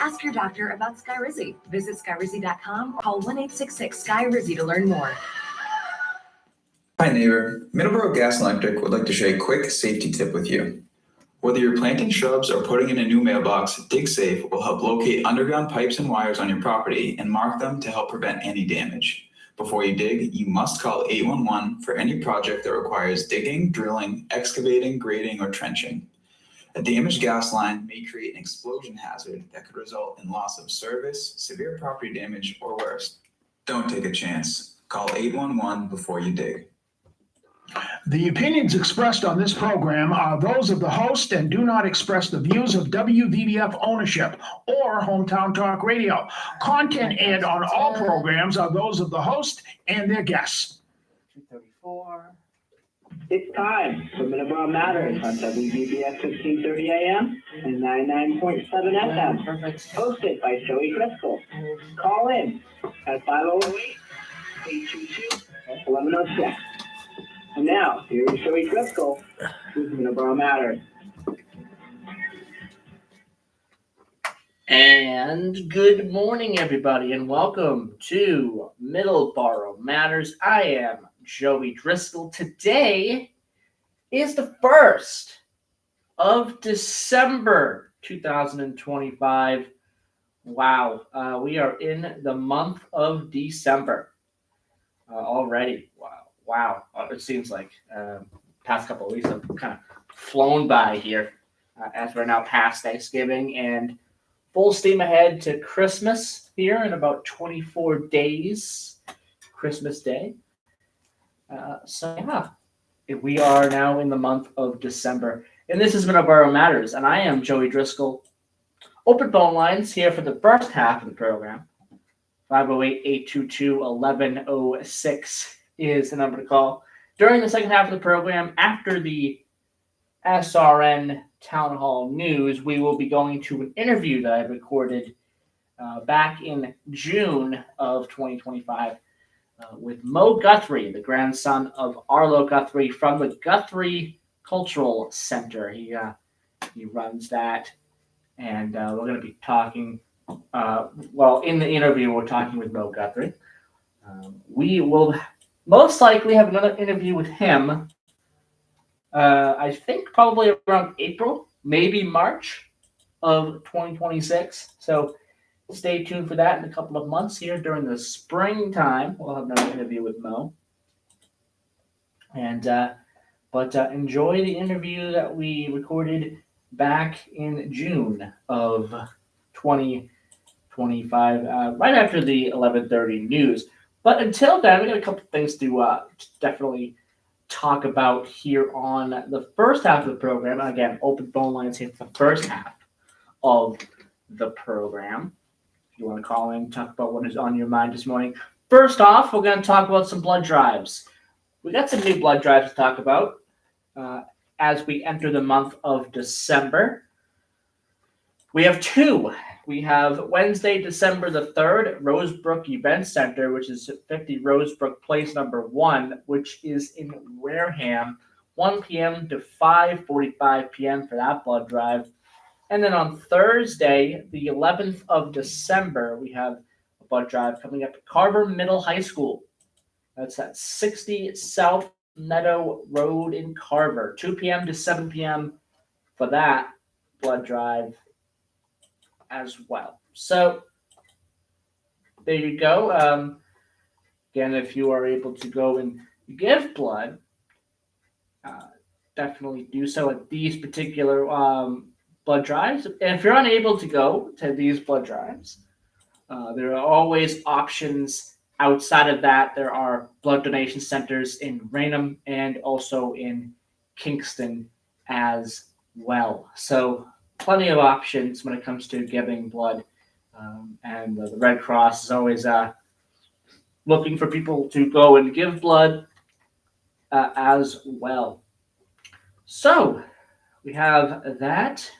Ask your doctor about Skyrizi. Visit skyrizi.com or call 1-866-SKY-RIZZI to learn more. Hi neighbor, Middleboro Gas and Electric would like to share a quick safety tip with you. Whether you're planting shrubs or putting in a new mailbox, DigSafe will help locate underground pipes and wires on your property and mark them to help prevent any damage. Before you dig, you must call 811 for any project that requires digging, drilling, excavating, grading, or trenching. A damaged gas line may create an explosion hazard that could result in loss of service, severe property damage, or worse. Don't take a chance. Call 811 before you dig. The opinions expressed on this program are those of the host and do not express the views of WVBF ownership or Hometown Talk Radio. Content aired on all programs are those of the host and their guests. 234. It's time for Middleboro Matters on WVBF 1530 AM and 99.7 FM. Perfect. Hosted by Joey Driscoll. Call in at 508-822-1106. And now, here is Joey Driscoll with Middleboro Matters. And good morning, everybody, and welcome to Middleboro Matters. I am Joey Driscoll. Today is the 1st of December 2025. Wow, we are in the month of December already. Wow, it seems like past couple of weeks have kind of flown by here as we're now past Thanksgiving and full steam ahead to Christmas here in about 24 days, Christmas Day. We are now in the month of December, and this is Middleboro Matters, and I am Joey Driscoll. Open phone lines here for the first half of the program. 508-822-1106 is the number to call. During the second half of the program, after the SRN Town Hall News, we will be going to an interview that I recorded back in June of 2025 with Mo Guthrie, the grandson of Arlo Guthrie from the Guthrie Cultural Center. He runs that, and we're going to be talking, in the interview, we're talking with Mo Guthrie. We will most likely have another interview with him, I think probably around April, maybe March of 2026. So stay tuned for that in a couple of months here during the springtime. We'll have another interview with Mo. And but enjoy the interview that we recorded back in June of 2025, right after the 11:30 news. But until then, we got a couple things to definitely talk about here on the first half of the program. Again, open phone lines here for the first half of the program. If you want to call in, talk about what is on your mind this morning. First off, we're going to talk about some blood drives. We got some new blood drives to talk about as we enter the month of December. We have two. We have Wednesday, December the 3rd, Rosebrook Event Center, which is 50 Rosebrook Place number 1, which is in Wareham, 1 p.m. to 5:45 p.m. for that blood drive. And then on Thursday, the 11th of December, we have a blood drive coming up at Carver Middle High School. That's at 60 South Meadow Road in Carver, 2 p.m. to 7 p.m. for that blood drive as well. So there you go. Again, if you are able to go and give blood, definitely do so at these particular blood drives. And if you're unable to go to these blood drives, there are always options outside of that. There are blood donation centers in Raynham and also in Kingston as well. So plenty of options when it comes to giving blood. And the Red Cross is always looking for people to go and give blood as well. So we have that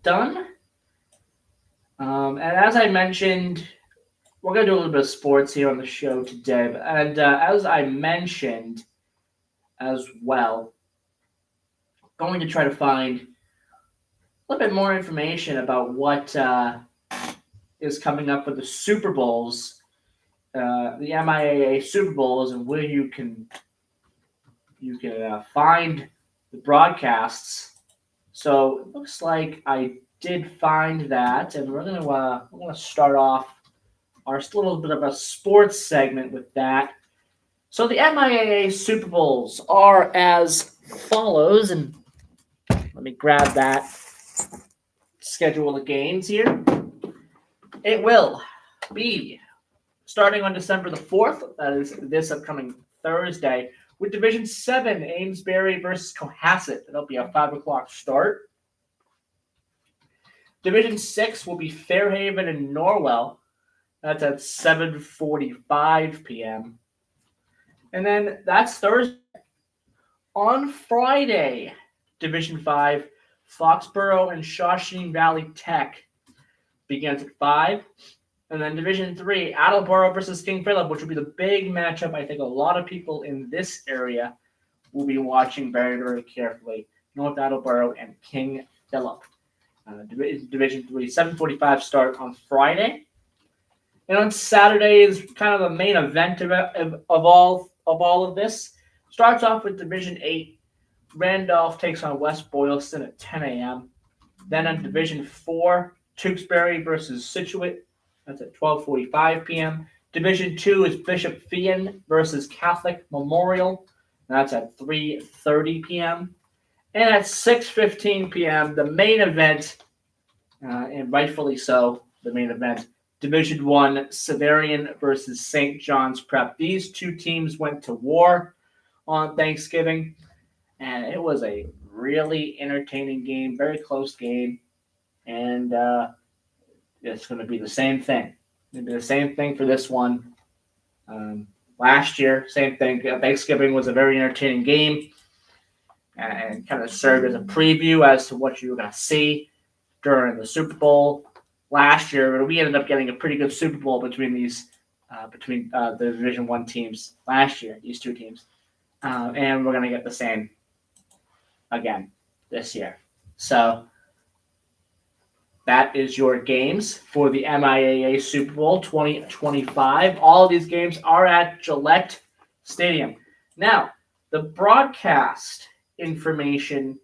done. And as I mentioned, we're going to do a little bit of sports here on the show today. And as I mentioned as well, going to try to find a little bit more information about what is coming up for the Super Bowls, the MIAA Super Bowls, and where you can find the broadcasts. So it looks like I did find that, and we're gonna start off our little bit of a sports segment with that. So the MIAA Super Bowls are as follows, and let me grab that schedule of games here. It will be starting on December the 4th, that is this upcoming Thursday, with Division 7, Amesbury versus Cohasset. That'll be a 5 o'clock start. Division 6 will be Fairhaven and Norwell. That's at 7:45 p.m. And then that's Thursday. On Friday, Division 5, Foxborough and Shawshene Valley Tech begins at 5. And then Division 3, Attleboro versus King Philip, which will be the big matchup. I think a lot of people in this area will be watching very, very carefully. North Attleboro and King Philip. Division 3, 7:45 start on Friday. And on Saturday is kind of the main event of all of this. Starts off with Division 8. Randolph takes on West Boylston at 10 a.m. Then on Division 4, Tewksbury versus Scituate. That's at 12:45 p.m. Division 2 is Bishop Feion versus Catholic Memorial. That's at 3:30 p.m. And at 6:15 p.m., the main event, and rightfully so, the main event, Division 1, Severian versus St. John's Prep. These two teams went to war on Thanksgiving, and it was a really entertaining game, very close game, and it's going to be the same thing. It'll be the same thing for this one. Last year, same thing. Thanksgiving was a very entertaining game, and kind of served as a preview as to what you were going to see during the Super Bowl last year. We ended up getting a pretty good Super Bowl between the Division 1 teams last year, these two teams. And we're going to get the same again this year. So that is your games for the MIAA Super Bowl 2025. All of these games are at Gillette Stadium. Now, the broadcast information.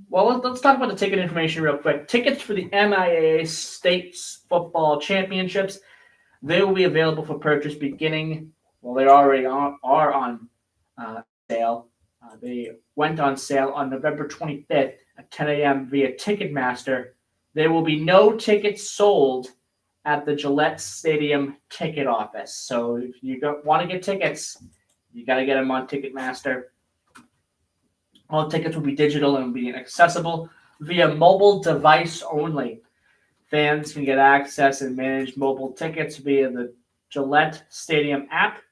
Well, let's talk about the ticket information real quick. Tickets for the MIAA State Football Championships, they will be available for purchase beginning. Well, they already are on sale. They went on sale on November 25th at 10 a.m. via Ticketmaster. There will be no tickets sold at the Gillette Stadium ticket office. So if you want to get tickets, you got to get them on Ticketmaster. All tickets will be digital and will be accessible via mobile device only. Fans can get access and manage mobile tickets via the Gillette Stadium app,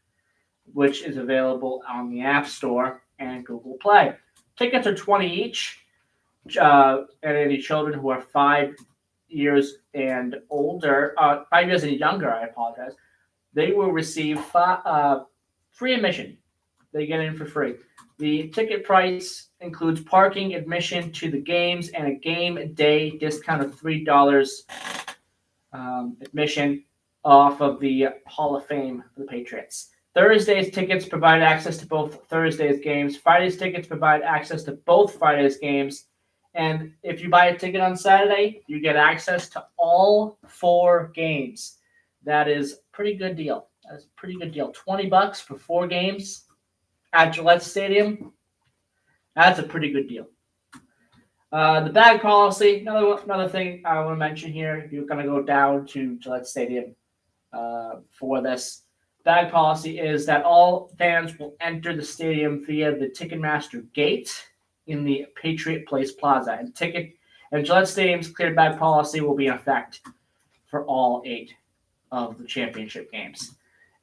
which is available on the App Store and Google Play. Tickets are $20 each, and any children who are 5 years and older, 5 years and younger, I apologize, they will receive free admission. They get in for free. The ticket price includes parking, admission to the games, and a game day discount of $3 admission off of the Hall of Fame for the Patriots. Thursday's tickets provide access to both Thursday's games. Friday's tickets provide access to both Friday's games. And if you buy a ticket on Saturday, you get access to all 4 games. That is a pretty good deal. That's a pretty good deal. $20 for 4 games at Gillette Stadium. That's a pretty good deal. The bag policy, another thing I want to mention here, if you're going to go down to Gillette Stadium for this, bag policy is that all fans will enter the stadium via the Ticketmaster gate in the Patriot Place Plaza. And Gillette Stadium's clear bag policy will be in effect for all 8 of the championship games.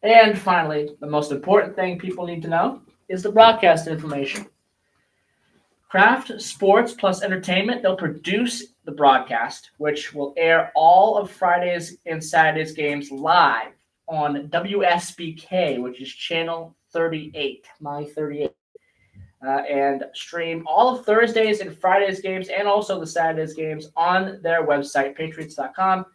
And finally, the most important thing people need to know is the broadcast information. Kraft Sports Plus Entertainment, they'll produce the broadcast, which will air all of Friday's and Saturday's games live on WSBK, which is channel 38, my 38, and stream all of Thursdays and Fridays games and also the Saturday's games on their website, patriots.com,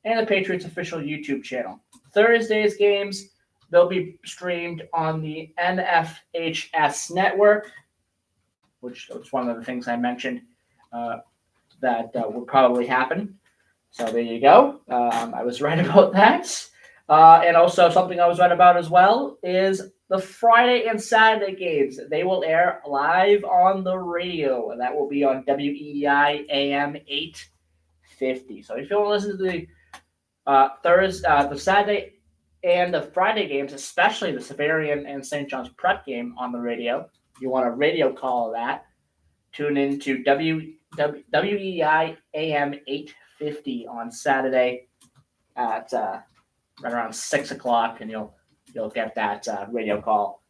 and the Patriots official YouTube channel. Thursday's games, they'll be streamed on the NFHS network, which was one of the things I mentioned that would probably happen. So there you go. I was right about that. And also something I was right about as well is the Friday and Saturday games. They will air live on the radio, and that will be on WEI AM 850. So if you want to listen to the the Saturday and the Friday games, especially the Severian and St. John's Prep game on the radio, you want a radio call of that, tune in to WEI AM 850 on Saturday at right around 6 o'clock, and you'll get that radio call.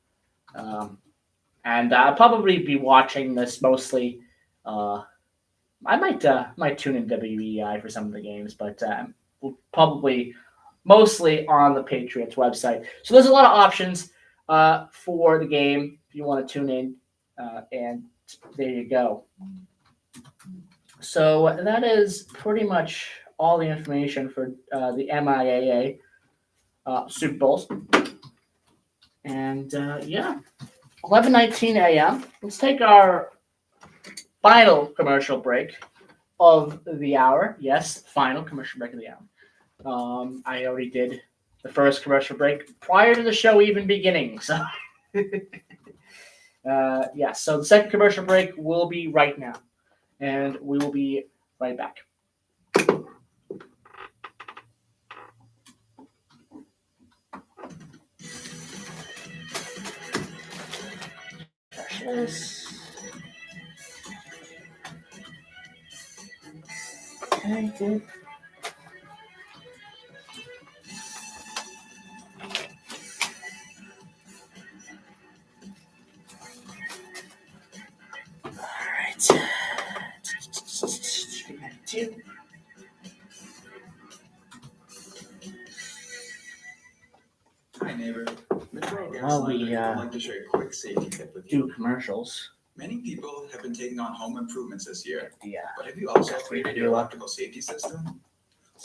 And I'll probably be watching this mostly. I might tune in WEI for some of the games, but we'll probably mostly on the Patriots website. So there's a lot of options for the game if you want to tune in, and there you go. So that is pretty much all the information for the MIAA Super Bowls. And 11:19 a.m. Let's take our final commercial break of the hour. Yes, final commercial break of the hour. I already did the first commercial break prior to the show even beginning. So, so the second commercial break will be right now, and we will be right back. Yes. Okay, good. All right. Hi, neighbor. Middleboro Gas While we Electric would like to share a quick safety tip with you. do commercials. Many people have been taking on home improvements this year, Yeah. but have you also upgraded your electrical safety system?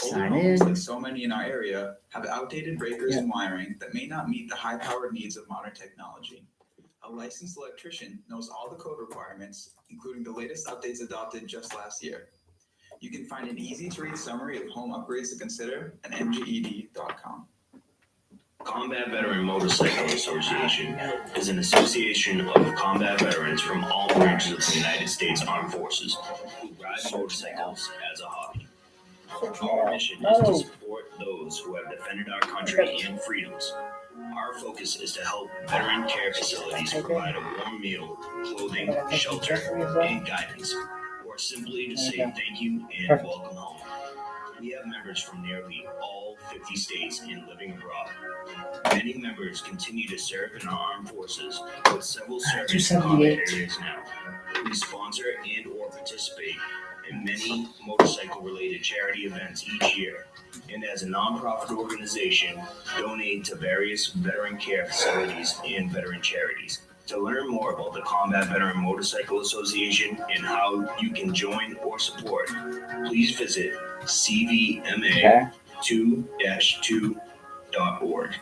Older Sign homes, in. like so many in our area, have outdated breakers and wiring that may not meet the high-powered needs of modern technology. A licensed electrician knows all the code requirements, including the latest updates adopted just last year. You can find an easy-to-read summary of home upgrades to consider at mged.com. Combat Veteran Motorcycle Association is an association of combat veterans from all branches of the United States Armed Forces who ride motorcycles as a hobby. Our mission is to support those who have defended our country and freedoms. Our focus is to help veteran care facilities provide a warm meal, clothing, shelter, and guidance, or simply to say thank you and welcome home. We have members from nearly all 50 states and living abroad. Many members continue to serve in our armed forces, with several serving in combat areas now. We sponsor and or participate in many motorcycle-related charity events each year, and as a nonprofit organization, donate to various veteran care facilities and veteran charities. To learn more about the Combat Veteran Motorcycle Association and how you can join or support, please visit cvma2-2.org.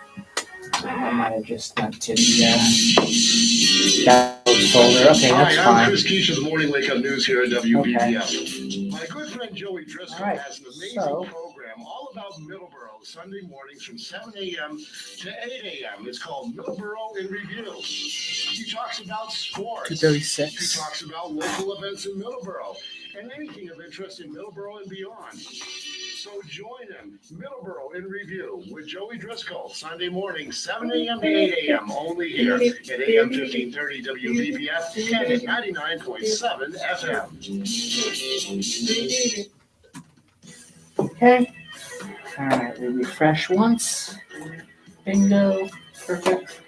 I might have just not to download folder. Okay, that's Hi, fine. I'm Chris Keach of the Morning Wake Up News here at WVBF. My good friend Joey Driscoll has an amazing program all about Middleboro, Sunday mornings from 7 a.m. to 8 a.m. It's called Middleboro in Review. He talks about sports. 236. He talks about local events in Middleboro and anything of interest in Middleboro and beyond. So join him, Middleboro in Review, with Joey Driscoll, Sunday morning, 7 a.m. to 8 a.m. only here at AM 1530 WVBF and at 99.7 FM. Okay. All right, we refresh once. Bingo. Perfect.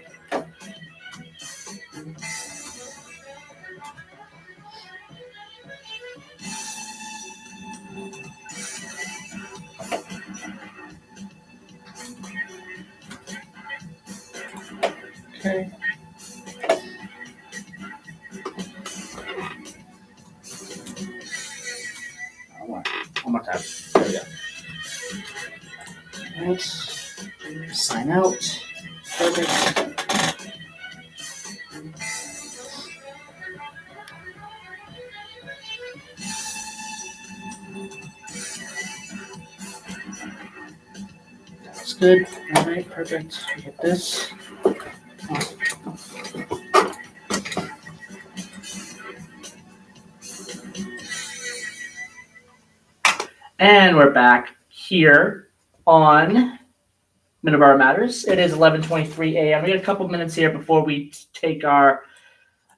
Okay. One more time. There we go. Let's sign out. Perfect. That's good. All right, perfect. We hit this. And we're back here on Middleboro Matters. It is 11:23 a.m. We got a couple minutes here before we take our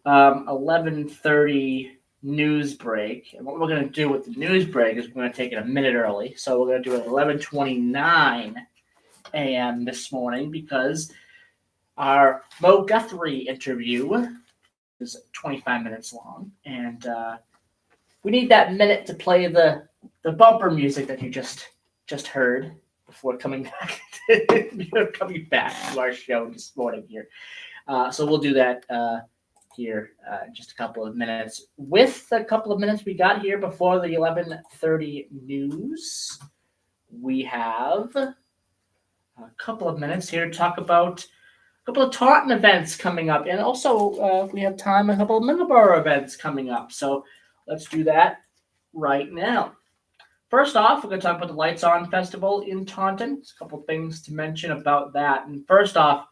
11:30 news break. And what we're going to do with the news break is we're going to take it a minute early. So we're going to do it at 11:29 a.m. this morning because our Mo Guthrie interview is 25 minutes long, and we need that minute to play the bumper music that you just heard before coming back to our show this morning here. So we'll do that here in just a couple of minutes. With a couple of minutes we got here before the 11:30 news, we have a couple of minutes here to talk about a couple of Taunton events coming up, and also if we have time, a couple of Middleboro events coming up. So let's do that right now. First off, we're going to talk about the Lights On Festival in Taunton. There's a couple of things to mention about that. And first off,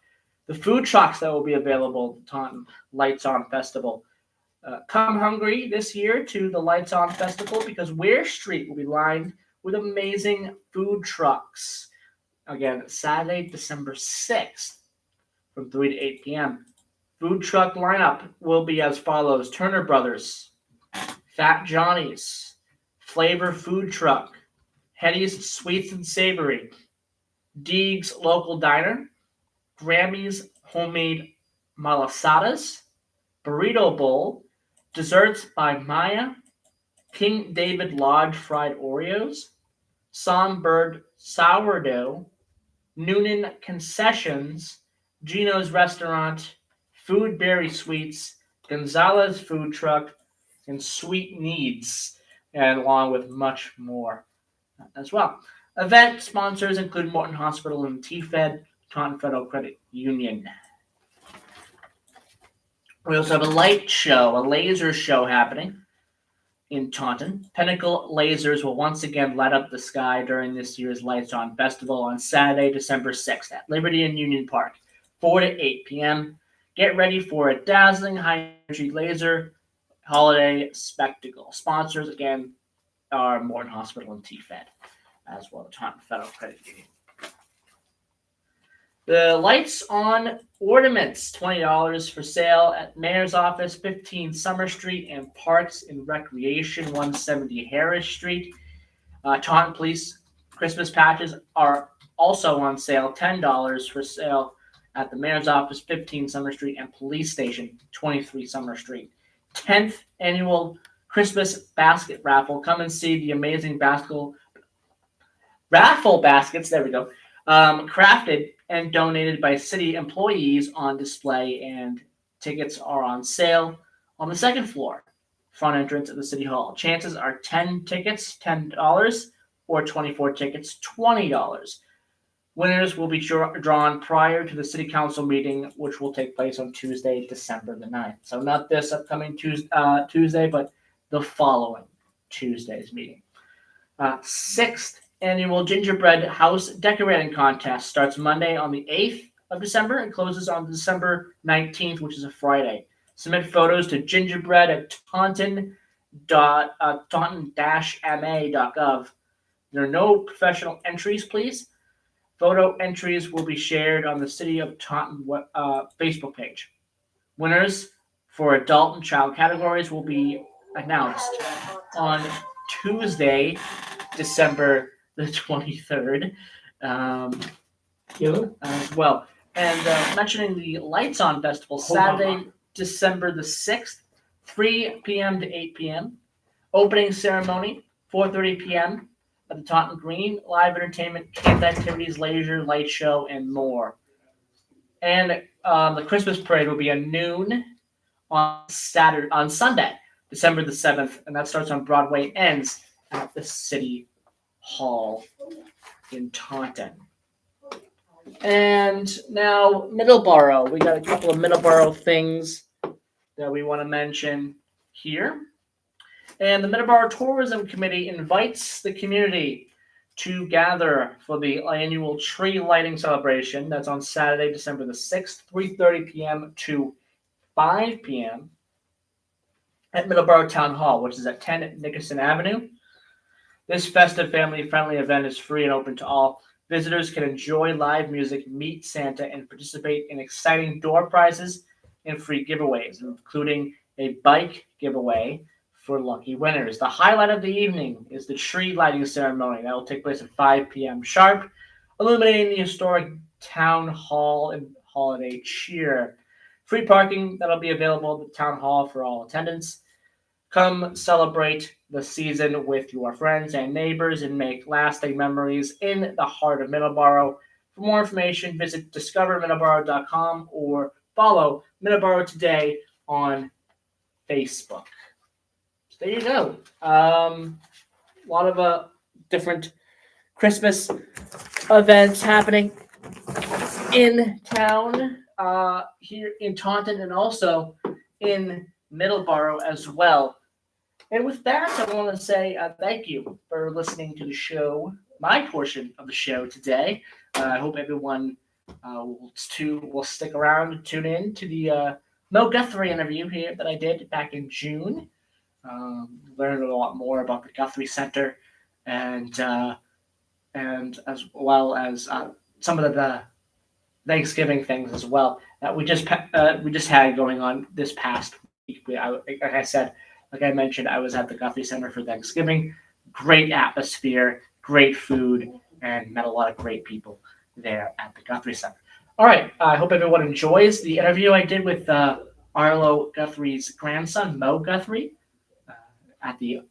the food trucks that will be available at the Taunton Lights On Festival. Come hungry this year to the Lights On Festival because Ware Street will be lined with amazing food trucks. Again, Saturday, December 6th from 3 to 8 p.m. Food truck lineup will be as follows: Turner Brothers, Fat Johnny's, Flavor Food Truck, Hetty's Sweets and Savory, Deegs Local Diner, Grammy's Homemade Malasadas, Burrito Bowl, Desserts by Maya, King David Lodge Fried Oreos, Songbird Sourdough, Noonan Concessions, Gino's Restaurant, Foodberry Sweets, Gonzalez Food Truck, and Sweet Needs, and along with much more as well. Event sponsors include Morton Hospital and TFED, Taunton Federal Credit Union. We also have a light show, a laser show happening in Taunton. Pinnacle Lasers will once again light up the sky during this year's Lights On Festival on Saturday, December 6th at Liberty and Union Park, 4 to 8 p.m. Get ready for a dazzling high-energy laser holiday spectacle. Sponsors, again, are Morton Hospital and TFED, as well as Taunton Federal Credit Union. The Lights On Ornaments, $20 for sale at Mayor's Office, 15 Summer Street, and Parks and Recreation, 170 Harris Street. Taunton Police Christmas patches are also on sale, $10 for sale at the Mayor's Office, 15 Summer Street, and Police Station, 23 Summer Street. 10th Annual Christmas Basket Raffle. Come and see the amazing raffle baskets, there we go, crafted and donated by city employees on display, and tickets are on sale on the second floor, front entrance of the City Hall. Chances are 10 tickets, $10, or 24 tickets, $20. Winners will be drawn prior to the City Council meeting, which will take place on Tuesday, December the 9th. So not this upcoming Tuesday, but the following Tuesday's meeting. 6th Annual Gingerbread House Decorating Contest starts Monday on the 8th of December and closes on December 19th, which is a Friday. Submit photos to gingerbread at taunton-ma.gov. There are no professional entries, please. Photo entries will be shared on the City of Taunton Facebook page. Winners for adult and child categories will be announced on Tuesday, December the 23rd, as well. And mentioning the Lights On Festival, Saturday, December the 6th, 3 p.m. to 8 p.m. Opening ceremony, 4:30 p.m. at the Taunton Green. Live entertainment, camp activities, laser, light show, and more. And the Christmas parade will be at noon on Sunday, December the 7th, and that starts on Broadway, ends at the City Hall in Taunton. And now Middleboro. We got a couple of Middleboro things that we want to mention here. And the Middleboro Tourism Committee invites the community to gather for the annual tree lighting celebration. That's on Saturday, December the 6th, 3:30 p.m. to 5 p.m. at Middleboro Town Hall, which is at 10 Nickerson Avenue. This festive, family-friendly event is free and open to all. Visitors can enjoy live music, meet Santa, and participate in exciting door prizes and free giveaways, including a bike giveaway for lucky winners. The highlight of the evening is the tree lighting ceremony that will take place at 5 p.m. sharp, illuminating the historic Town Hall and holiday cheer. Free parking that'll be available at the Town Hall for all attendants. Come celebrate the season with your friends and neighbors and make lasting memories in the heart of Middleboro. For more information, visit discovermiddleboro.com or follow Middleboro Today on Facebook. So there you go. A lot of different Christmas events happening in town here in Taunton and also in Middleboro as well. And with that, I want to say thank you for listening to the show, my portion of the show today. I hope everyone will stick around and tune in to the Mo Guthrie interview here that I did back in June. Learned a lot more about the Guthrie Center and as well as some of the Thanksgiving things as well that we just had going on this past week. Like I mentioned, I was at the Guthrie Center for Thanksgiving. Great atmosphere, great food, and met a lot of great people there at the Guthrie Center. All right, I hope everyone enjoys the interview I did with Arlo Guthrie's grandson, Mo Guthrie, at the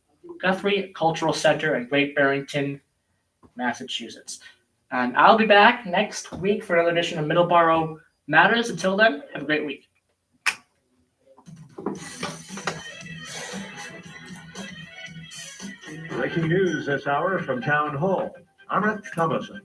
Guthrie Cultural Center in Great Barrington, Massachusetts. And I'll be back next week for another edition of Middleboro Matters. Until then, have a great week. Breaking news this hour from Town Hall. I'm Rich Thomason.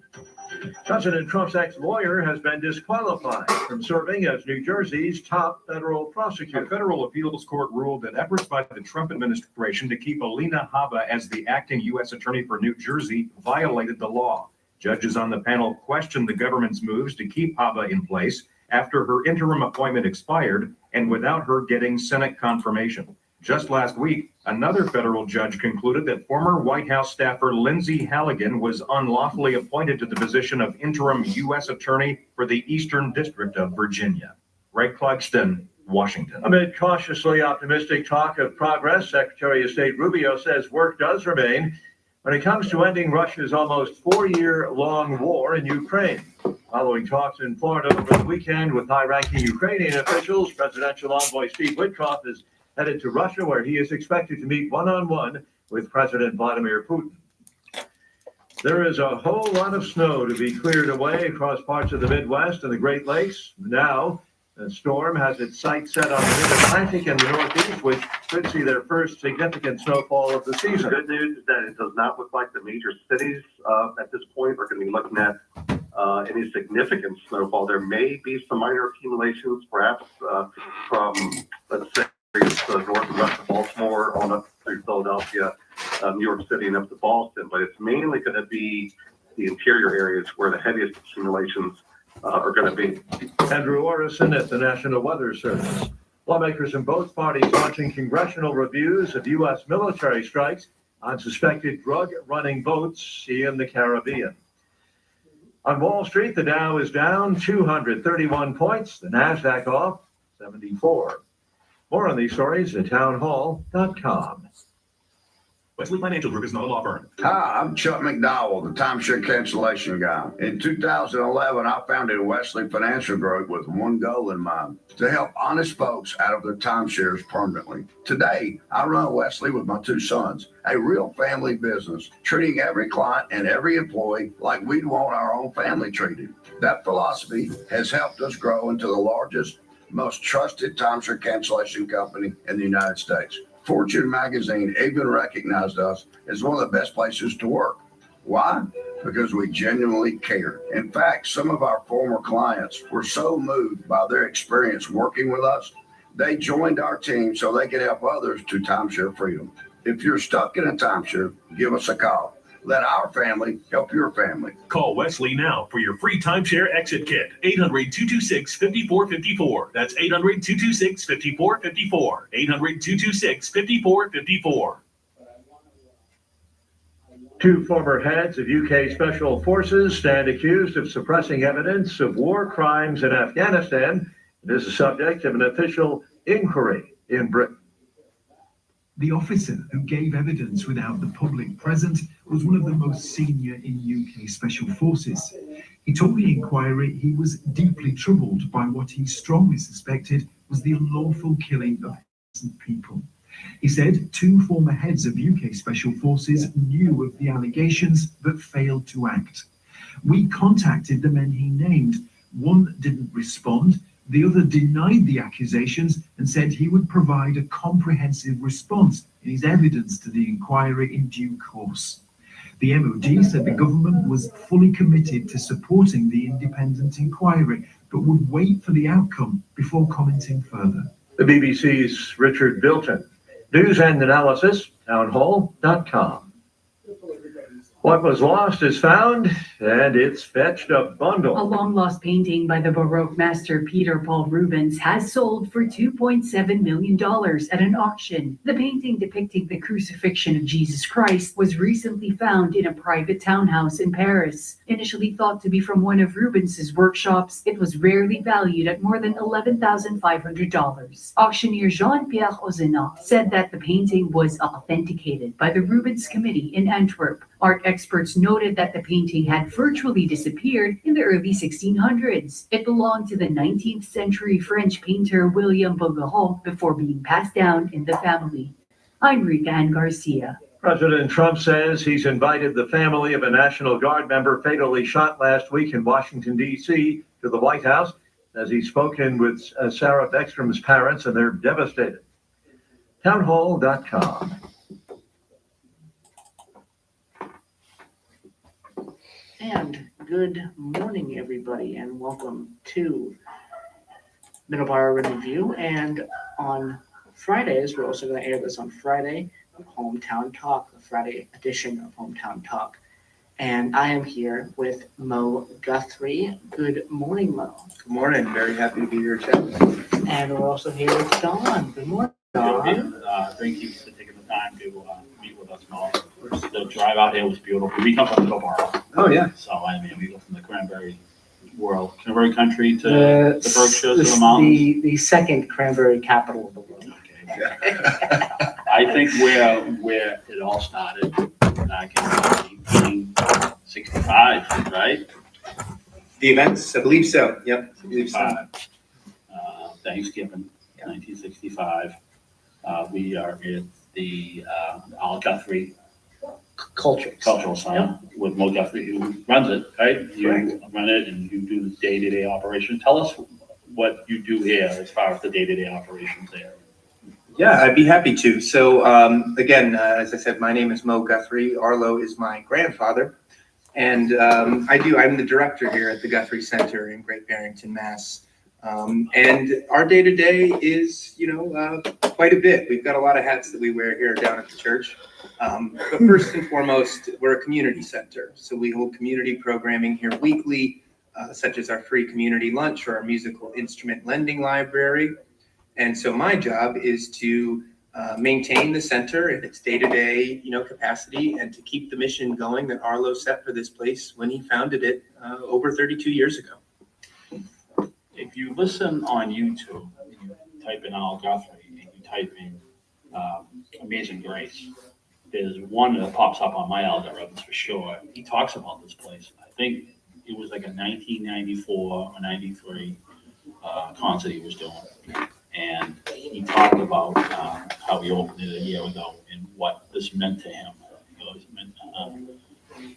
President Trump's ex-lawyer has been disqualified from serving as New Jersey's top federal prosecutor. A federal appeals court ruled that efforts by the Trump administration to keep Alina Habba as the acting U.S. attorney for New Jersey violated the law. Judges on the panel questioned the government's moves to keep Habba in place after her interim appointment expired and without her getting Senate confirmation. Just last week, another federal judge concluded that former White House staffer Lindsey Halligan was unlawfully appointed to the position of interim U.S. attorney for the Eastern District of Virginia. Ray Clugston, Washington. Amid cautiously optimistic talk of progress, Secretary of State Rubio says work does remain when it comes to ending Russia's almost 4-year-long war in Ukraine. Following talks in Florida over the weekend with high-ranking Ukrainian officials, Presidential Envoy Steve Witkoff is headed to Russia, where he is expected to meet one-on-one with President Vladimir Putin. There is a whole lot of snow to be cleared away across parts of the Midwest and the Great Lakes. Now, the storm has its sights set on the Mid-Atlantic and the Northeast, which could see their first significant snowfall of the season. The good news is that it does not look like the major cities at this point are going to be looking at any significant snowfall. There may be some minor accumulations, perhaps from, let's say, north and west of Baltimore on up through Philadelphia, New York City, and up to Boston. But it's mainly going to be the interior areas where the heaviest accumulations are going to be. Andrew Orison at the National Weather Service. Lawmakers in both parties launching congressional reviews of U.S. military strikes on suspected drug-running boats in the Caribbean. On Wall Street, the Dow is down 231 points, the NASDAQ off 74. More on these stories at townhall.com. Wesley Financial Group is not a law firm. Hi, I'm Chuck McDowell, the timeshare cancellation guy. In 2011, I founded Wesley Financial Group with one goal in mind, to help honest folks out of their timeshares permanently. Today, I run Wesley with my 2 sons, a real family business, treating every client and every employee like we'd want our own family treated. That philosophy has helped us grow into the largest, most trusted timeshare cancellation company in the United States. Fortune magazine even recognized us as one of the best places to work. Why? Because we genuinely care. In fact, some of our former clients were so moved by their experience working with us, they joined our team so they could help others to timeshare freedom. If you're stuck in a timeshare, give us a call. Let our family help your family. Call Wesley now for your free timeshare exit kit. 800-226-5454. That's 800-226-5454. 800-226-5454. Two former heads of UK Special Forces stand accused of suppressing evidence of war crimes in Afghanistan. It is the subject of an official inquiry in Britain. The officer who gave evidence without the public present was one of the most senior in UK Special Forces. He told the inquiry he was deeply troubled by what he strongly suspected was the unlawful killing of innocent people. He said two former heads of UK Special Forces knew of the allegations but failed to act. We contacted the men he named. One didn't respond. The other denied the accusations and said he would provide a comprehensive response in his evidence to the inquiry in due course. The MOD said the government was fully committed to supporting the independent inquiry, but would wait for the outcome before commenting further. The BBC's Richard Bilton. News and analysis, townhall.com. What was lost is found, and it's fetched a bundle. A long-lost painting by the Baroque master Peter Paul Rubens has sold for $2.7 million at an auction. The painting depicting the crucifixion of Jesus Christ was recently found in a private townhouse in Paris. Initially thought to be from one of Rubens's workshops, it was rarely valued at more than $11,500. Auctioneer Jean-Pierre Ozena said that the painting was authenticated by the Rubens Committee in Antwerp. Art experts noted that the painting had virtually disappeared in the early 1600s. It belonged to the 19th century French painter William Bouguereau before being passed down in the family. I'm Rika Ann Garcia. President Trump says he's invited the family of a National Guard member fatally shot last week in Washington, D.C. to the White House as he's spoken with Sarah Beckstrom's parents, and they're devastated. Townhall.com. And good morning, everybody, and welcome to Middleboro in Review. And on Fridays, we're also going to air this on Friday, Hometown Talk, the Friday edition of Hometown Talk. And I am here with Mo Guthrie. Good morning, Mo. Good morning. Very happy to be here, gentlemen. And we're also here with Don. Good morning, Don. Thank you for taking the time to meet with us, Mo. The drive out here was beautiful. We come from Middleboro. Oh, yeah. So, I mean, we go from the cranberry world, cranberry country to the Berkshires to the mountains. The second cranberry capital of the world. Okay. I think where it all started back in 1965, right? The events, I believe so. Yep, I believe so. Thanksgiving, 1965. We are at the Al Guthrie Cultural Center with Mo Guthrie, who runs it, right? You run it and you do the day-to-day operation. Tell us what you do here as far as the day-to-day operations there. Yeah, I'd be happy to. So again, as I said, my name is Mo Guthrie. Arlo is my grandfather. And I'm the director here at the Guthrie Center in Great Barrington, Mass. And our day-to-day is, quite a bit. We've got a lot of hats that we wear here down at the church. But first and foremost, we're a community center. So we hold community programming here weekly, such as our free community lunch or our musical instrument lending library. And so my job is to maintain the center in its day-to-day, capacity, and to keep the mission going that Arlo set for this place when he founded it over 32 years ago. If you listen on YouTube, and you type in Al Guthrie and you type in Amazing Grace, there's one that pops up on my algorithms for sure. He talks about this place. I think it was like a 1994 or 93 concert he was doing. And he talked about how he opened it a year ago and what this meant to him.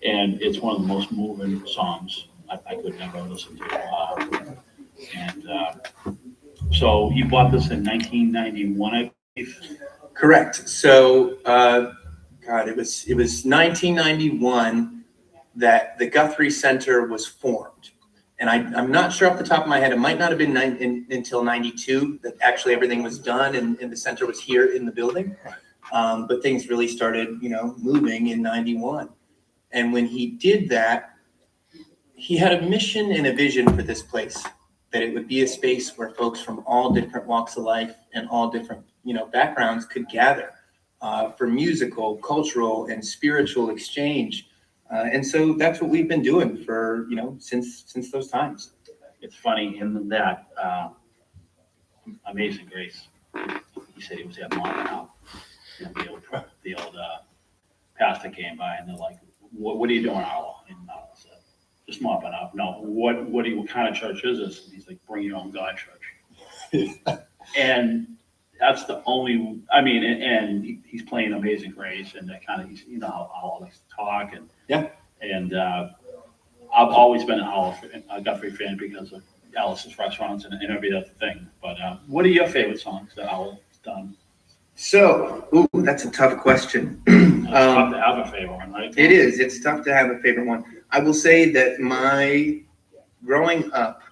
And it's one of the most moving songs I could never listen to. So he bought this in 1991, I believe. Correct. So, it was 1991. that the Guthrie Center was formed. And I'm not sure off the top of my head, it might not have been until 92 that actually everything was done and the center was here in the building. But things really started, moving in 91. And when he did that, he had a mission and a vision for this place, that it would be a space where folks from all different walks of life and all different, backgrounds could gather for musical, cultural, and spiritual exchange. And so that's what we've been doing for, since those times. It's funny in that Amazing Grace. He said he was at mopping out. And the old pastor came by and they're like, "What are you doing, Arlo?" And I said, "Just mopping up." "No, what kind of church is this?" And he's like, "Bring your own God church." And that's the only. And he's playing Amazing Grace, and that kind of how Arlo likes to talk and yeah. And I've always been a Guthrie fan because of Alice's Restaurants and every other thing. But what are your favorite songs that Alice's done? So, that's a tough question. It's tough to have a favorite one, right? It is. It's tough to have a favorite one. I will say that growing up,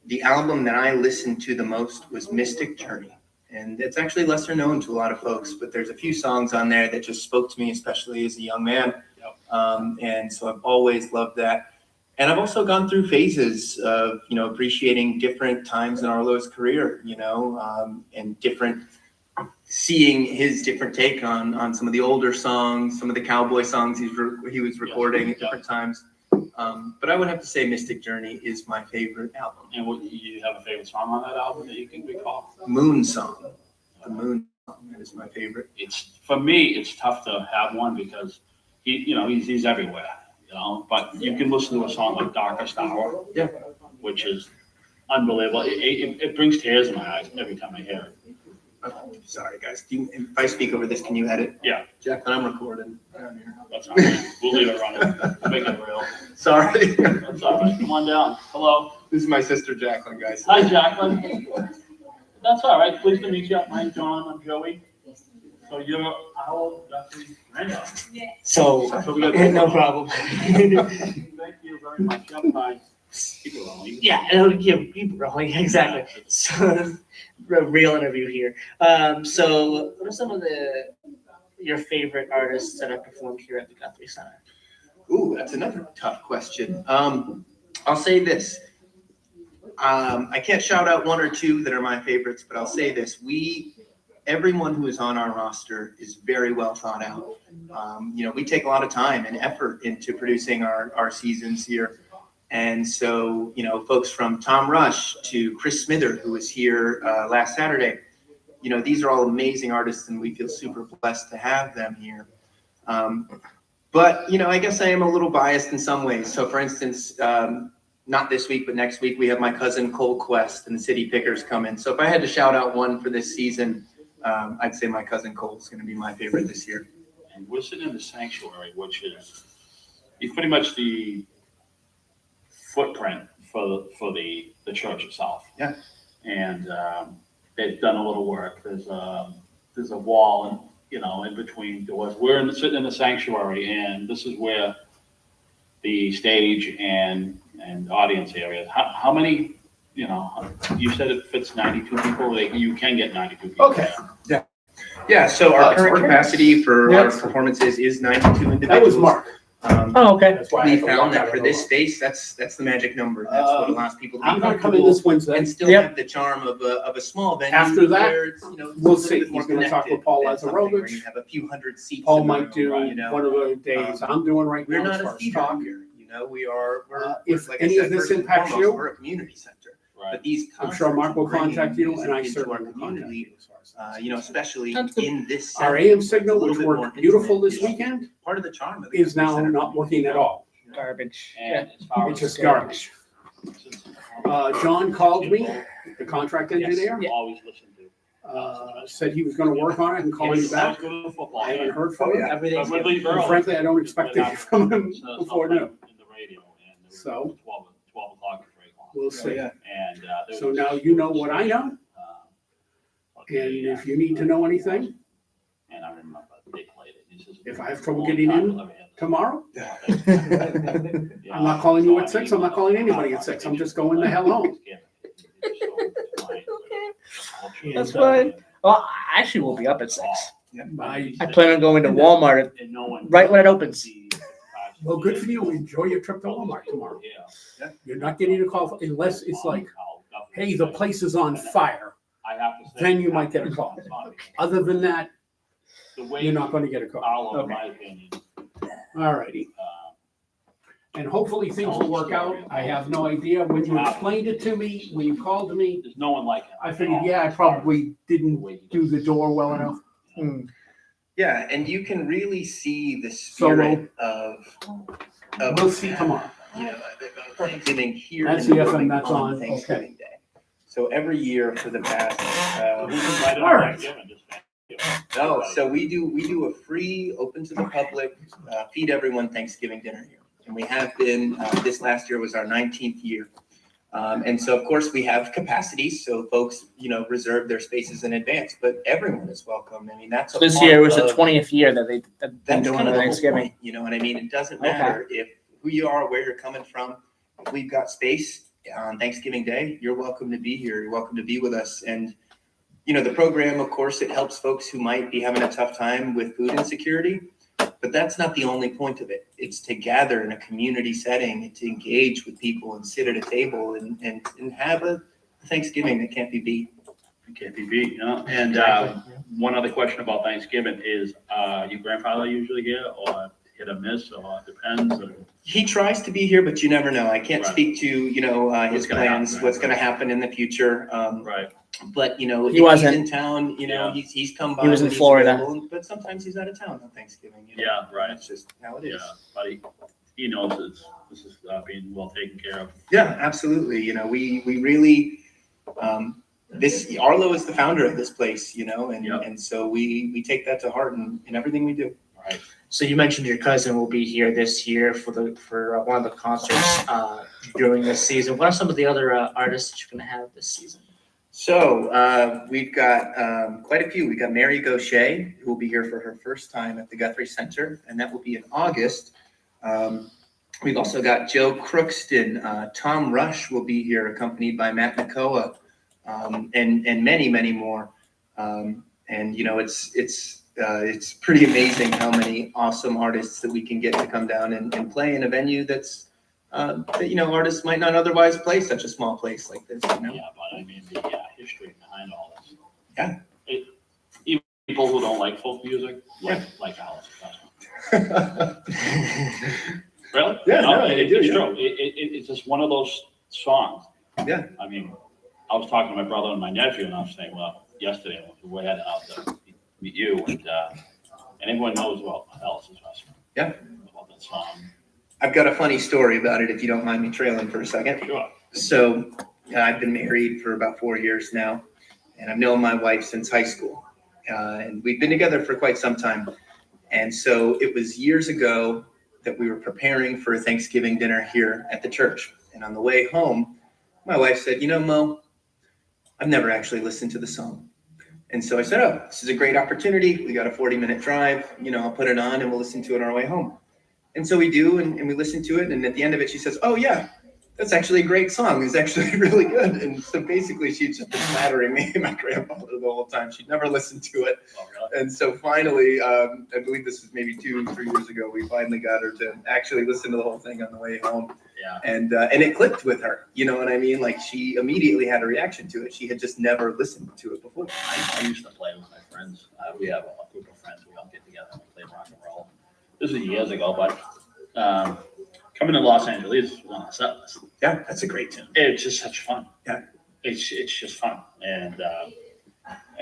the album that I listened to the most was Mystic Journey. And it's actually lesser known to a lot of folks, but there's a few songs on there that just spoke to me, especially as a young man. And so I've always loved that. And I've also gone through phases of, appreciating different times in Arlo's career, and seeing his different take on some of the older songs, some of the cowboy songs he was recording at different times. But I would have to say Mystic Journey is my favorite album. And you have a favorite song on that album that you can recall? Moon Song. The Moon Song, that is my favorite. For me, it's tough to have one because he's everywhere, but you can listen to a song like Darkest Hour, which is unbelievable. It brings tears in my eyes every time I hear it. Sorry, guys. If I speak over this, can you edit? Yeah. Jacqueline, I'm recording. That's all right. We'll leave it running. Make it real. Sorry. That's all right. Come on down. Hello. This is my sister, Jacqueline, guys. Hi, Jacqueline. That's all right. Pleased to meet you. I'm John. I'm Joey. So you're our Guthrie granddaughter. So we got no problem. Thank you very much. Keep it rolling. Yeah, keep rolling, exactly. So, a real interview here. So, what are some of your favorite artists that have performed here at the Guthrie Center? Ooh, that's another tough question. I'll say this. I can't shout out one or two that are my favorites, but I'll say this. Everyone who is on our roster is very well thought out. We take a lot of time and effort into producing our seasons here. And so, folks from Tom Rush to Chris Smither, who was here last Saturday, these are all amazing artists and we feel super blessed to have them here. But, I guess I am a little biased in some ways. So for instance, not this week, but next week, we have my cousin Cole Quest and the City Pickers coming. So if I had to shout out one for this season, I'd say my cousin Cole is going to be my favorite this year. And we're sitting in the sanctuary, which is pretty much the footprint for the church itself. Yeah. And they've done a little work. There's a wall, in between doors. We're sitting in the sanctuary, and this is where the stage and audience area. How many? You said it fits 92 people. You can get 92 people. Okay. Yeah. Yeah. So our current capacity for our performances is 92 individuals. That was Mark. Okay. That's why we found that for this space, that's the magic number. That's what allows people to be I'm going to come in comfortable this Wednesday. and still have the charm of a small venue. After that, where it's, we'll see. He's going to talk with Paul Lazarovich. You have a few hundred seats. Paul in the might do room, one of the days I'm doing right we're now not as a far as theater talk. here. We're If like I any said, of this first and impacts foremost, you, we're a community center. Right. But these I'm sure Mark will concerts contact bring you, and I music into certainly our will contact community, you. Especially That's good. in this Our setting, AM it's a signal, little which bit more worked beautiful intimate, this weekend, part of the charm of the is now Guthrie Center. not working at all. Garbage. And as far It's as just garbage. John called me, the contract engineer, always listen to. said he was going to work on it and call me back. I haven't heard from him. Everything's But leave And early. frankly, I don't expect to hear from him It's before noon. in the radio, and there was So 12 o'clock or 3 o'clock. we'll see. And there So was, now you know what I know, and okay, if you need to know anything, and I remember they played it. He If I have trouble getting in tomorrow, I'm not calling you at 6. I'm not calling anybody at 6. I'm just going the hell home. That's fine. Well, I actually will be up at 6. I plan on going to Walmart right when it opens. Well, good for you. Enjoy your trip to Walmart tomorrow. You're not getting a call unless it's like, hey, the place is on fire. Then you might get a call. Other than that, you're not going to get a call. Okay. All righty. And hopefully things will work out. I have no idea. When you explained it to me, when you called me, There's no one like him. I figured, yeah, I probably didn't do the door well enough. Yeah, and you can really see the So spirit of we'll see tomorrow. You know, Thanksgiving here That's in the the FM building that's on. Thanksgiving Okay. Day. So every year for the past. All right. No, so we do a free, open to the public, feed everyone Thanksgiving dinner here, and we have been. This last year was our 19th year, and so of course we have capacities, so folks reserve their spaces in advance, but everyone is welcome. I mean that's a This part year was the of- 20th year that they've been That's doing kind of the whole Thanksgiving. point, you know what I mean? It doesn't matter if who you are, where you're coming from. If we've got space on Thanksgiving Day, you're welcome to be here. You're welcome to be with us. And, the program, of course, it helps folks who might be having a tough time with food insecurity, but that's not the only point of it. It's to gather in a community setting and to engage with people and sit at a table and have a Thanksgiving that can't be beat. It can't be beat, you know? And one other question about Thanksgiving is, your grandfather usually here, or hit or miss, or it depends? Or... He tries to be here, but you never know. I can't Right. speak to, his gonna plans, happen, what's going to happen in the future. Right. But, He if wasn't. he's in town, he's come by. He was in when he's Florida. available, but sometimes he's out of town on Thanksgiving. Yeah, right. That's just how it is. Yeah, but he knows this is being well taken care of. Yeah, absolutely. We really, Arlo is the founder of this place, and so we take that to heart in everything we do. Right. So you mentioned your cousin will be here this year for one of the concerts during this season. What are some of the other artists that you're going to have this season? So we've got quite a few. We've got Mary Gaucher, who will be here for her first time at the Guthrie Center, and that will be in August. We've also got Joe Crookston. Tom Rush will be here, accompanied by Matt Nakoa, and many, many more. It's pretty amazing how many awesome artists that we can get to come down and play in a venue that artists might not otherwise play such a small place like this. Yeah, but I mean the history behind all this. Yeah. Even people who don't like folk music like Alice. Really? Yeah, no, they do, it's yeah. true. It's just one of those songs. Yeah. I mean, I was talking to my brother and my nephew, and I was saying, well, yesterday we headed out to meet you, and everyone knows about Alice's restaurant. Yeah. About that song. I've got a funny story about it, if you don't mind me trailing for a second. Sure. So I've been married for about 4 years now, and I've known my wife since high school. And we've been together for quite some time. And so it was years ago that we were preparing for a Thanksgiving dinner here at the church. And on the way home, my wife said, Mo, I've never actually listened to the song. And so I said, oh, this is a great opportunity. We got a 40-minute drive. I'll put it on and we'll listen to it on our way home. And so we do, and we listen to it. And at the end of it, she says, oh, yeah, that's actually a great song. It's actually really good. And so basically, she's just been flattering me and my grandfather the whole time. She'd never listened to it. Oh, really? And so finally, I believe this was maybe 2 or 3 years ago, we finally got her to actually listen to the whole thing on the way home. Yeah. And it clicked with her. You know what I mean? Like, she immediately had a reaction to it. She had just never listened to it before. I used to play with my friends. We have a group of friends. We all get together and play rock and roll. This was years ago, but coming to Los Angeles was on a set list. Yeah, that's a great tune. It's just such fun. Yeah. It's just fun. And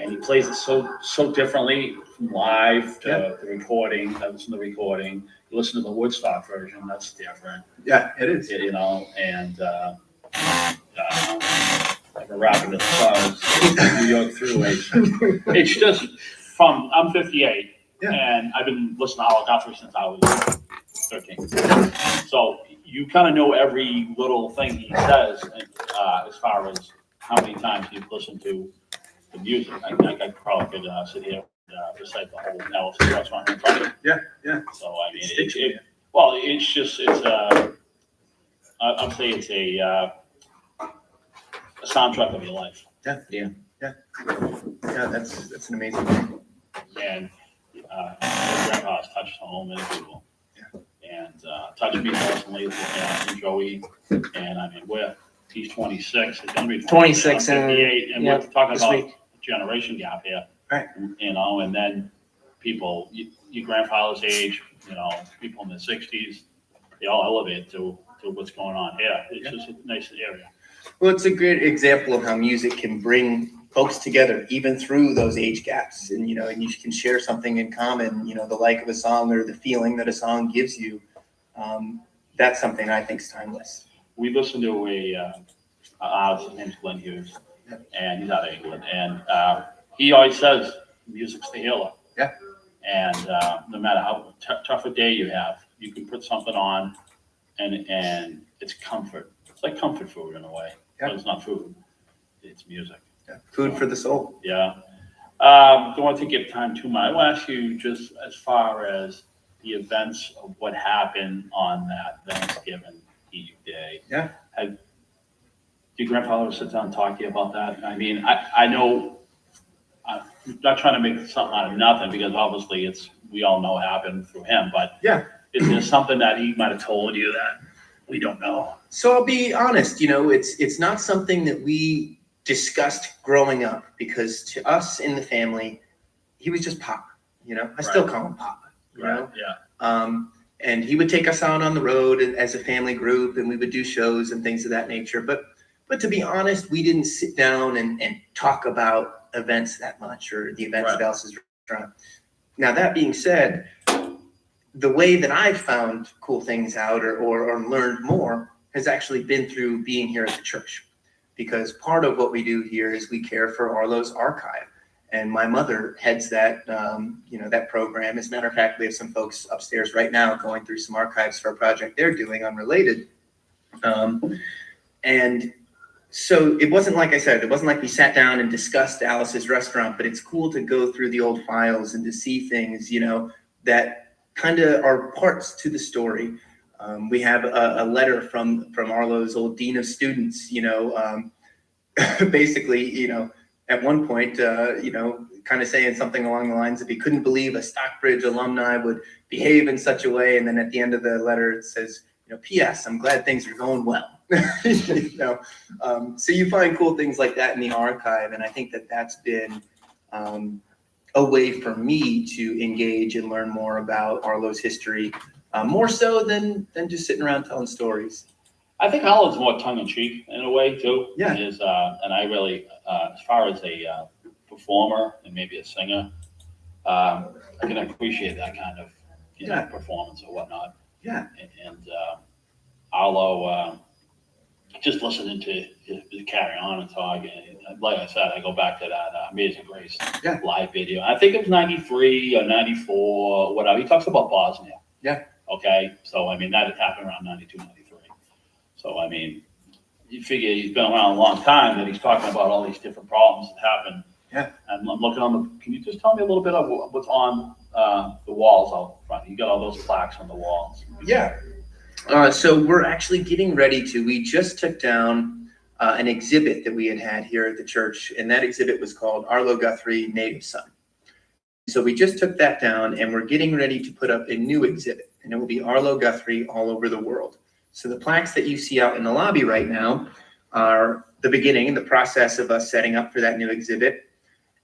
he plays it so differently from live to the recording. I listen to the recording. You listen to the Woodstock version, that's different. Yeah, it is. And like a rapid as far as New York Thruway. It's just fun. I'm 58, and I've been listening to Howard Guthrie since I was 13. So you kind of know every little thing he says as far as how many times you've listened to the music. I probably could sit here recite the whole Alice's Restaurant in front of it. Yeah, yeah. So I mean, I'll say it's a soundtrack of your life. Yeah, yeah, yeah. Yeah, that's an amazing thing. And grandpa has touched so many people. And touched me personally, and Joey. And I mean, he's 26, he's gonna be 26 I'm 58, and we're talking this about week. a generation gap here. Right. And then people, your grandfather's age, people in their 60s, they all elevate to what's going on here. It's just a nice area. Well, it's a great example of how music can bring folks together, even through those age gaps. And, and you can share something in common, the like of a song or the feeling that a song gives you. That's something I think is timeless. We listened to a artist, his name's Glenn Hughes, and he's out of England. And he always says, music's the healer. Yeah. And no matter how tough a day you have, you can put something on and it's comfort. It's like comfort food in a way, but it's not food. It's music. Yeah. Food for the soul. Yeah. Don't want to take up time too much. I want to ask you just as far as the events of what happened on that Thanksgiving Eve day. Yeah. Did your grandfather sit down and talk to you about that? I mean, I know, I'm not trying to make something out of nothing because obviously we all know it happened through him, but yeah, is there something that he might have told you that we don't know? So I'll be honest, it's not something that we discussed growing up because to us in the family, he was just Pop. I still call him Pop. You know? Yeah. And he would take us out on the road as a family group, and we would do shows and things of that nature. But to be honest, we didn't sit down and talk about events that much or the events of Alice's Restaurant. Now, that being said, the way that I've found cool things out or learned more has actually been through being here at the church. Because part of what we do here is we care for Arlo's archive. And my mother heads that, that program. As a matter of fact, we have some folks upstairs right now going through some archives for a project they're doing unrelated. And so it wasn't like I said, it wasn't like we sat down and discussed Alice's Restaurant, but it's cool to go through the old files and to see things, that kind of are parts to the story. We have a letter from Arlo's old dean of students, basically, at one point, kind of saying something along the lines of he couldn't believe a Stockbridge alumni would behave in such a way. And then at the end of the letter, it says, P.S. I'm glad things are going well. So you find cool things like that in the archive. And I think that that's been a way for me to engage and learn more about Arlo's history, more so than just sitting around telling stories. I think Arlo's more tongue-in-cheek in a way too. Yeah. And I really, as far as a performer and maybe a singer, I can appreciate that kind of performance or whatnot. Yeah. And Arlo, just listening to his carry on and talk, and like I said, I go back to that Amazing Grace live video. I think it was 93 or 94 or whatever. He talks about Bosnia. Yeah. Okay. So, I mean, that had happened around 92, 93. So, I mean, you figure he's been around a long time that he's talking about all these different problems that happen. Yeah. And I'm looking on can you just tell me a little bit of what's on the walls out front? You got all those plaques on the walls. Yeah. So we're actually getting ready we just took down an exhibit that we had here at the church, and that exhibit was called Arlo Guthrie Native Son. So we just took that down, and we're getting ready to put up a new exhibit, and it will be Arlo Guthrie all over the world. So the plaques that you see out in the lobby right now are the beginning and the process of us setting up for that new exhibit.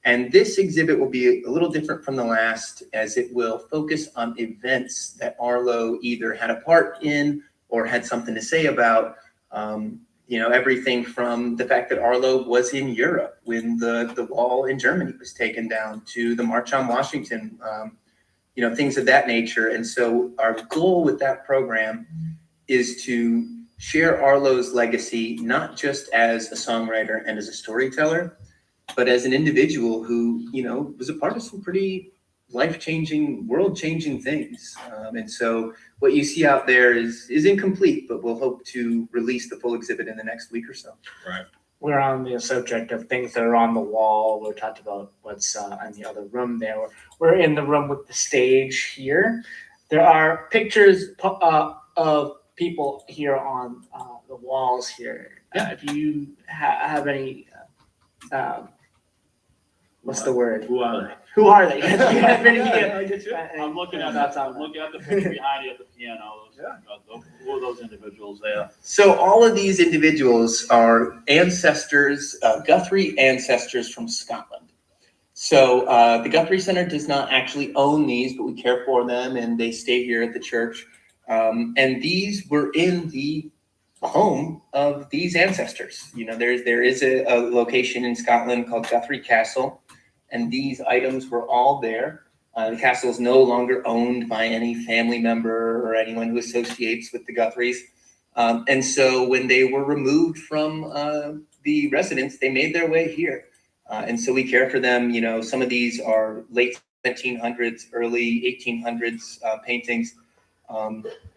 And this exhibit will be a little different from the last, as it will focus on events that Arlo either had a part in or had something to say about. Everything from the fact that Arlo was in Europe when the wall in Germany was taken down, to the March on Washington, things of that nature. And so our goal with that program is to share Arlo's legacy, not just as a songwriter and as a storyteller, but as an individual who, was a part of some pretty life-changing, world-changing things. And so what you see out there is incomplete, but we'll hope to release the full exhibit in the next week or so. Right. we're on the subject of things that are on the wall. We talked about what's in the other room there. We're in the room with the stage here. There are pictures of people here on the walls here. If you have any, what's the word? Who are they? Who are they? I'm looking at the picture behind you at the piano. Who are those individuals there? So all of these individuals are ancestors, Guthrie ancestors from Scotland. So the Guthrie Center does not actually own these, but we care for them and they stay here at the church. And these were in the home of these ancestors. You know, there is a location in Scotland called Guthrie Castle, and these items were all there. The castle is no longer owned by any family member or anyone who associates with the Guthries. And so when they were removed from the residence, they made their way here. And so we care for them. You know, some of these are late 1700s, early 1800s paintings.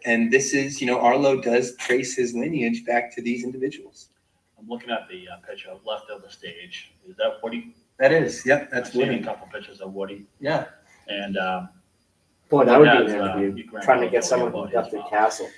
And this is, you know, Arlo does trace his lineage back to these individuals. I'm looking at the picture left of the stage. Is that Woody? That is, yep, that's I've seen Woody. a couple pictures of Woody. Yeah. And boy, that would be has, an interview. Trying to get someone from Guthrie Castle.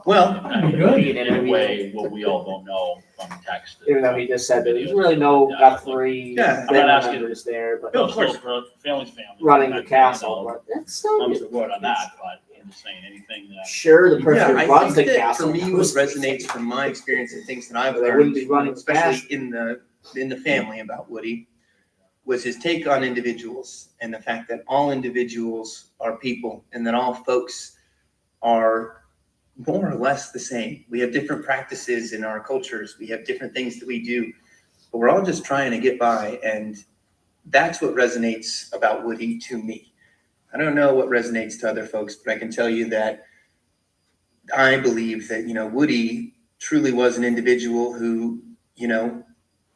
Well, in a way, what we all don't know from text. Even though he just said that there's really no Guthrie I'm not asking members there, but No, still, for family's family. running the castle. But that's still Comes the word on that, but I'm just saying anything that. Sure, the person who runs the that castle. for me, what resonates from my experience and things that I've They wouldn't learned, be running the especially in the family about Woody, was his take on individuals and the fact that all individuals are people and that all folks are more or less the same. We have different practices in our cultures. We have different things that we do, but we're all just trying to get by. And that's what resonates about Woody to me. I don't know what resonates to other folks, but I can tell you that I believe that, you know, Woody truly was an individual who, you know,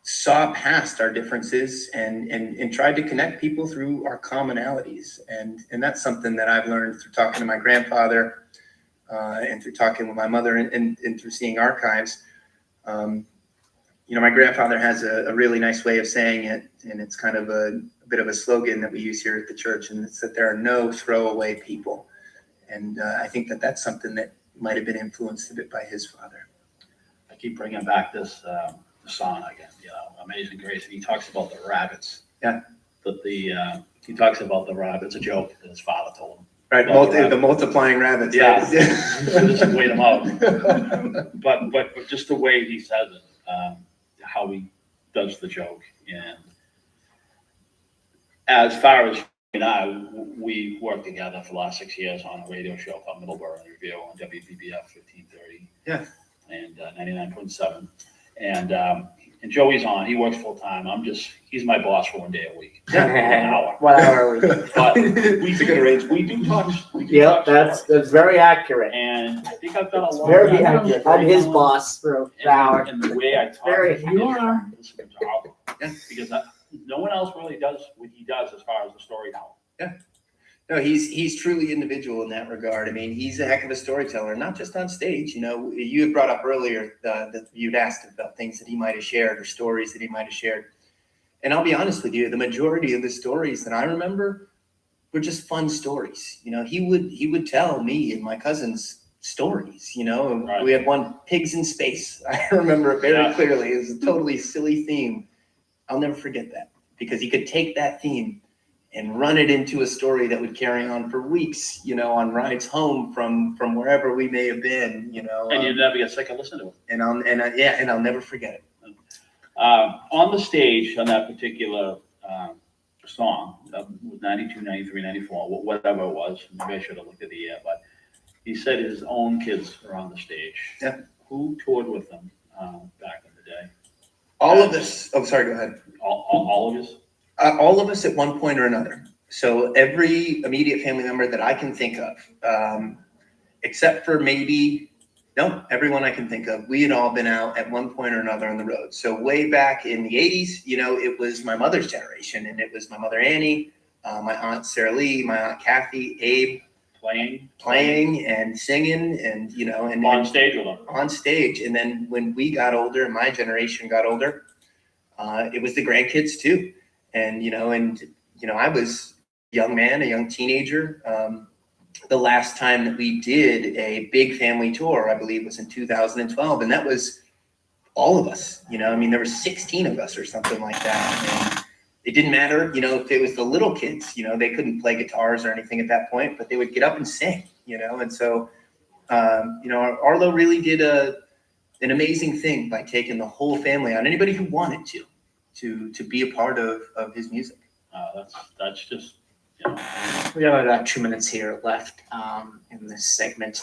saw past our differences and tried to connect people through our commonalities. And that's something that I've learned through talking to my grandfather and through talking with my mother and through seeing archives. You know, my grandfather has a really nice way of saying it, and it's kind of a bit of a slogan that we use here at the church, and it's that there are no throwaway people. And I think that that's something that might have been influenced a bit by his father. I keep bringing back this song again, you know, Amazing Grace, and he talks about the rabbits. Yeah. But he talks about the rabbits, a joke that his father told him. Right, the multiplying rabbits. Yeah, Right? just wait them out. But just the way he says it, how he does the joke, and as far as you and I, we worked together for the last 6 years on a radio show called Middleboro in Review on WVBF 1530. Yeah. And 99.7. And Joey's on. He works full time. He's my boss for 1 day a week. Yeah. 1 hour. 1 hour a week. But we do talk. Yep, that's very accurate. And I think I've done a lot. Very accurate. I'm his boss for an hour. And the way I talk. Very you are. Because no one else really does what he does as far as the storytelling. Yeah. No, he's truly individual in that regard. I mean, he's a heck of a storyteller, not just on stage. You know, you had brought up earlier that you'd asked about things that he might have shared or stories that he might have shared. And I'll be honest with you, the majority of the stories that I remember were just fun stories. You know, he would tell me and my cousins stories, you know. Right. We had one, Pigs in Space. I remember it very clearly. It was a totally silly theme. I'll never forget that, because he could take that theme and run it into a story that would carry on for weeks, you know, on rides home from wherever we may have been, you know. And you'd never get sick of listening to it. And I'll never forget it. On the stage on that particular song, 92, 93, 94, whatever it was, maybe I should have looked at the year, but he said his own kids were on the stage. Yeah. Who toured with them back in the day? All of us. Oh, sorry. Go ahead. All of us. All of us at one point or another. So every immediate family member that I can think of, except for everyone I can think of, we had all been out at one point or another on the road. So way back in the 80s, you know, it was my mother's generation, and it was my mother Annie, my aunt Sarah Lee, my aunt Kathy, Abe. playing and singing, and and on stage with them. On stage. And then when we got older, and my generation got older, it was the grandkids too. And I was a young man, a young teenager. The last time that we did a big family tour, I believe, was in 2012, and that was all of us. There were 16 of us or something like that. And it didn't matter, if it was the little kids, they couldn't play guitars or anything at that point, but they would get up and sing, And so, Arlo really did an amazing thing by taking the whole family on, anybody who wanted to be a part of his music. That's just, We have about 2 minutes here left in this segment.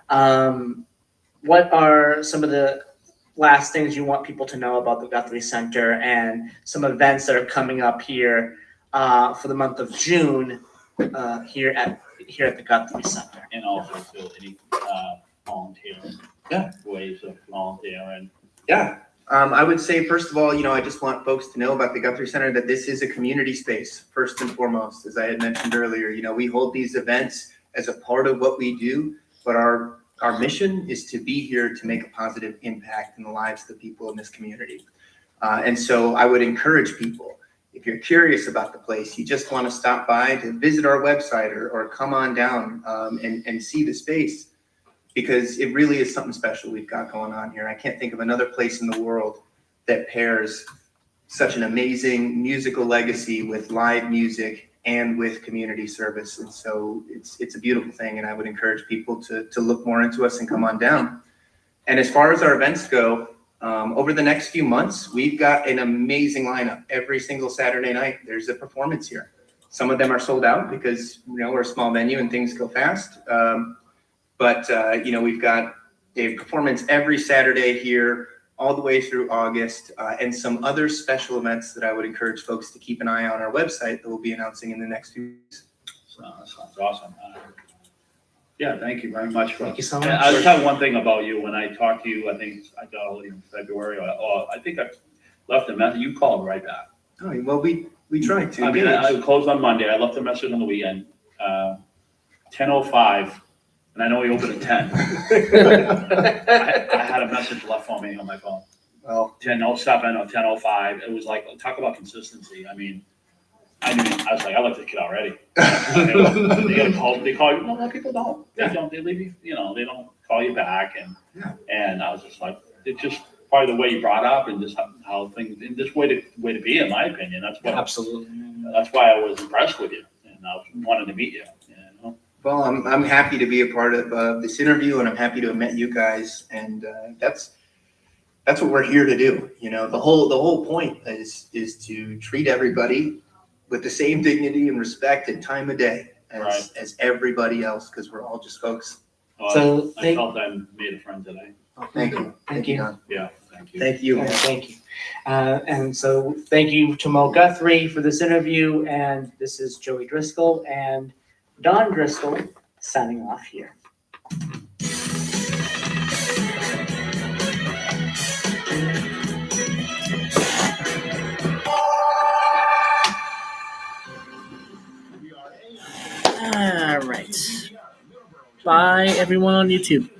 What are some of the last things you want people to know about the Guthrie Center and some events that are coming up here for the month of June here at the Guthrie Center? And also to any volunteering ways of volunteering. Yeah. I would say, first of all, I just want folks to know about the Guthrie Center that this is a community space, first and foremost. As I had mentioned earlier, we hold these events as a part of what we do, but our mission is to be here to make a positive impact in the lives of the people in this community. And so I would encourage people, if you're curious about the place, you just want to stop by to visit our website or come on down and see the space, because it really is something special we've got going on here. I can't think of another place in the world that pairs such an amazing musical legacy with live music and with community service. And so it's a beautiful thing, and I would encourage people to look more into us and come on down. And as far as our events go, over the next few months, we've got an amazing lineup. Every single Saturday night, there's a performance here. Some of them are sold out because, we're a small venue and things go fast. But we've got a performance every Saturday here all the way through August, and some other special events that I would encourage folks to keep an eye on our website that we'll be announcing in the next few weeks. So that sounds awesome. Yeah, thank you very much. Thank you so much. I'll tell you one thing about you. When I talked to you, I think I got hold of you in February, or I think I left a message. You called right back. Oh, well, we tried to. I mean, I closed on Monday. I left a message on the weekend, 10:05. And I know he opened at 10. I had a message left for me on my phone. Well, 10:07 or 10:05. It was like, talk about consistency. I was like, I left the kid already. They call you. No, people don't. They don't. They leave you. They don't call you back. And I was just like, it's just probably the way you brought up and just how things. And this way to be, in my opinion. That's what. Absolutely. That's why I was impressed with you, and I wanted to meet you. Well, I'm happy to be a part of this interview, and I'm happy to have met you guys. And that's what we're here to do. The whole point is to treat everybody with the same dignity and respect and time of day as everybody else, because we're all just folks. So I felt I made a friend today. Thank you. Thank you. Don. Yeah, thank you. Thank you. Thank you. And so thank you to Mo Guthrie for this interview. And this is Joey Driscoll and Don Driscoll signing off here. All right. Bye, everyone on YouTube.